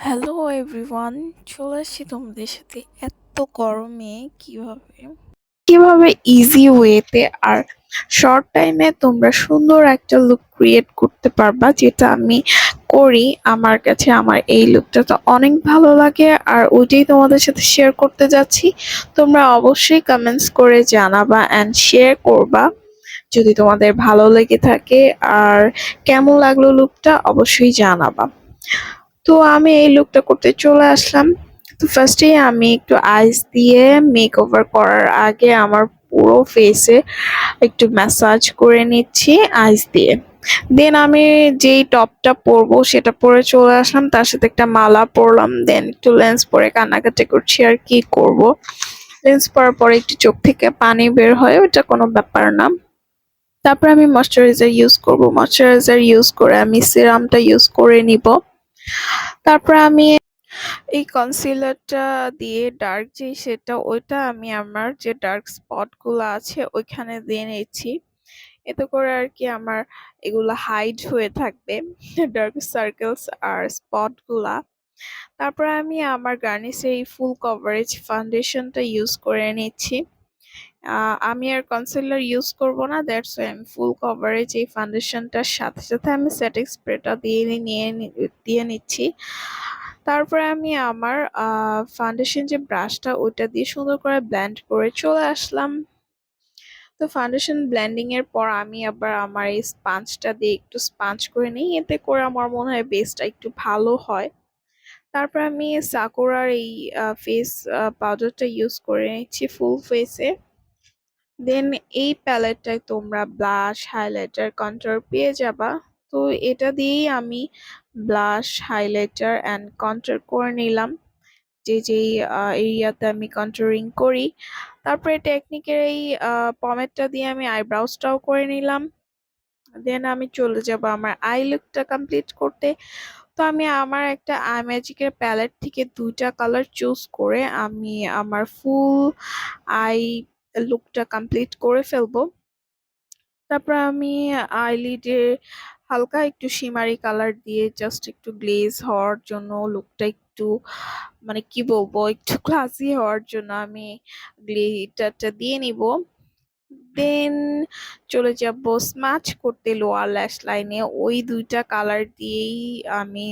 Hello everyone, চলে আসছি তোমাদের সাথে এত গরমে কিভাবে ইজি ওয়েতে আর শর্ট টাইমে তোমরা সুন্দর একটা লুক ক্রিয়েট করতে পারবা, যেটা আমি করি। আমার কাছে আমার এই লুকটা তো অনেক ভালো লাগে আর ওইটাই তোমাদের সাথে শেয়ার করতে যাচ্ছি। তোমরা অবশ্যই কমেন্টস করে জানাবা অ্যান্ড শেয়ার করবা যদি তোমাদের ভালো লেগে থাকে, আর কেমন লাগলো লুকটা অবশ্যই জানাবা। তো আমি এই লুকটা করতে চলে আসলাম। তো ফার্স্টে আমি একটু আইস দিয়ে মেকওভার করার আগে আমার পুরো ফেসে একটু ম্যাসাজ করে নিচ্ছি আইস দিয়ে। দেন আমি যেই টপটা পরবো সেটা পরে চলে আসলাম, তার সাথে একটা মালা পরলাম, দেন একটু লেন্স পরে কান্নাকাটি করছি। আর কি করব, লেন্স পরার পরে একটু চোখ থেকে পানি বের হয়, ওটা কোনো ব্যাপার না। তারপর আমি ময়শ্চারাইজার ইউজ করব, ময়শ্চারাইজার ইউজ করে আমি সিরামটা ইউজ করে নিব। তারপর আমি এই কনসিলারটা দিয়ে ডার্ক যে শেডটা ওইটা আমি আমার যে ডার্ক স্পট গুলো আছে ওইখানে দিয়ে নিচ্ছি। এতে করে আর কি আমার এগুলা হাইড হয়ে থাকবে, ডার্ক সার্কেলস আর স্পট গুলা। তারপর আমি আমার গার্নিশের এই ফুল কভারেজ ফাউন্ডেশনটা ইউজ করে নিচ্ছি। আমি আর কনসিলার ইউজ করব না, দ্যাটস ওয়াই আমি ফুল কভারেজ এই ফাউন্ডেশনটার সাথে সাথে আমি সেটিং স্প্রেটা দিয়ে নিচ্ছি। তারপরে আমি আমার ফাউন্ডেশন যে ব্রাশটা ওইটা দিয়ে সুন্দর করে ব্লেন্ড করে চলে আসলাম। তো ফাউন্ডেশন ব্লেন্ডিং এর পর আমি আবার আমার এই স্পাঞ্জটা দিয়ে একটু স্পাঞ্জ করে নিই, এতে করে আমার মনে হয় বেসটা একটু ভালো হয়। তারপর আমি সাকুরার এই ফেস পাউডারটা ইউজ করে নিচ্ছি ফুল ফেসে। দেন এই প্যালেটটায় তোমরা ব্লাশ, হাইলাইটার, কন্ট্যুর পেয়ে যাবা। তো এটা দিয়েই আমি ব্লাশ, হাইলাইটার অ্যান্ড কন্ট্যুর করে নিলাম, যেই এরিয়াতে আমি কন্ট্যুরিং করি। তারপরে টেকনিকের এই পমেটটা দিয়ে আমি আইব্রাউজটাও করে নিলাম। দেন আমি চলে যাব আমার আই লুকটা কমপ্লিট করতে। তো আমি আমার একটা আই ম্যাজিকের প্যালেট থেকে দুইটা কালার চুজ করে আমি আমার ফুল আই লুকটা কমপ্লিট করে ফেলবো। তারপর আমি আইলিডে হালকা একটু শিমারি কালার দিয়ে জাস্ট একটু গ্লেজ হওয়ার জন্য, লুকটা একটু মানে কি বলবো একটু ক্লাসি হওয়ার জন্য আমি গ্লিটারটা দিয়ে নিব। দেন চলে যাব স্মাচ করতে লোয়ার ল্যাশ লাইনে, ওই দুইটা কালার দিয়েই আমি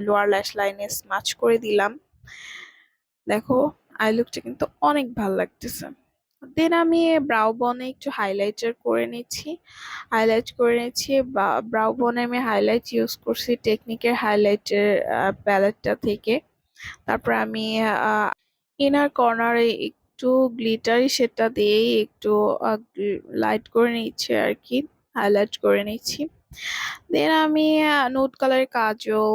লোয়ার ল্যাশ লাইনে স্মাচ করে দিলাম। দেখো আই লুকটা কিন্তু অনেক ভালো লাগতেছে। দেন আমি ব্রাউ বনে একটু হাইলাইটার করে নিচ্ছি, হাইলাইট করে নিচ্ছি। ব্রাউ বনে আমি হাইলাইট ইউজ করছি টেকনিকের হাইলাইটের প্যালেটটা থেকে। তারপর আমি ইনার কর্নারে একটু গ্লিটারি সেটা দিয়েই একটু লাইট করে নিচ্ছি আর কি, হাইলাইট করে নিচ্ছি। দেন আমি নুড কালার কাজল,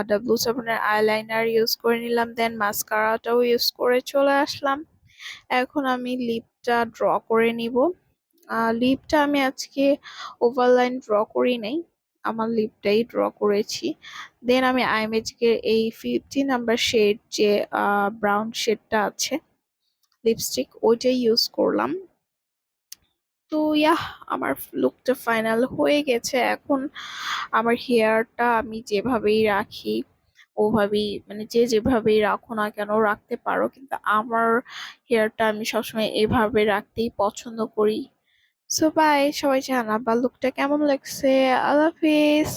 W7 এর আইলাইনার ইউজ করে নিলাম, দেন মাস্কারাটাও ইউজ করে চলে আসলাম। এখন আমি লিপটা ড্র করে নিব। লিপটা আমি আজকে ওভারলাইন ড্র করি নাই, আমার লিপটাই ড্র করেছি। দেন আমি আই ম্যাজিকের এই 50 নাম্বার শেড যে ব্রাউন শেডটা আছে লিপস্টিক ওইটাই ইউজ করলাম। তো আমার লুকটা ফাইনাল হয়ে গেছে। এখন আমার হেয়ারটা আমি যেভাবেই রাখি ওভাবেই, মানে যে যেভাবেই রাখো না কেন রাখতে পারো, কিন্তু আমার হেয়ারটা আমি সবসময় এভাবে রাখতেই পছন্দ করি। সো বাই, সবাই জানাবা লুকটা কেমন লাগছে। আল্লাহ হাফিজ।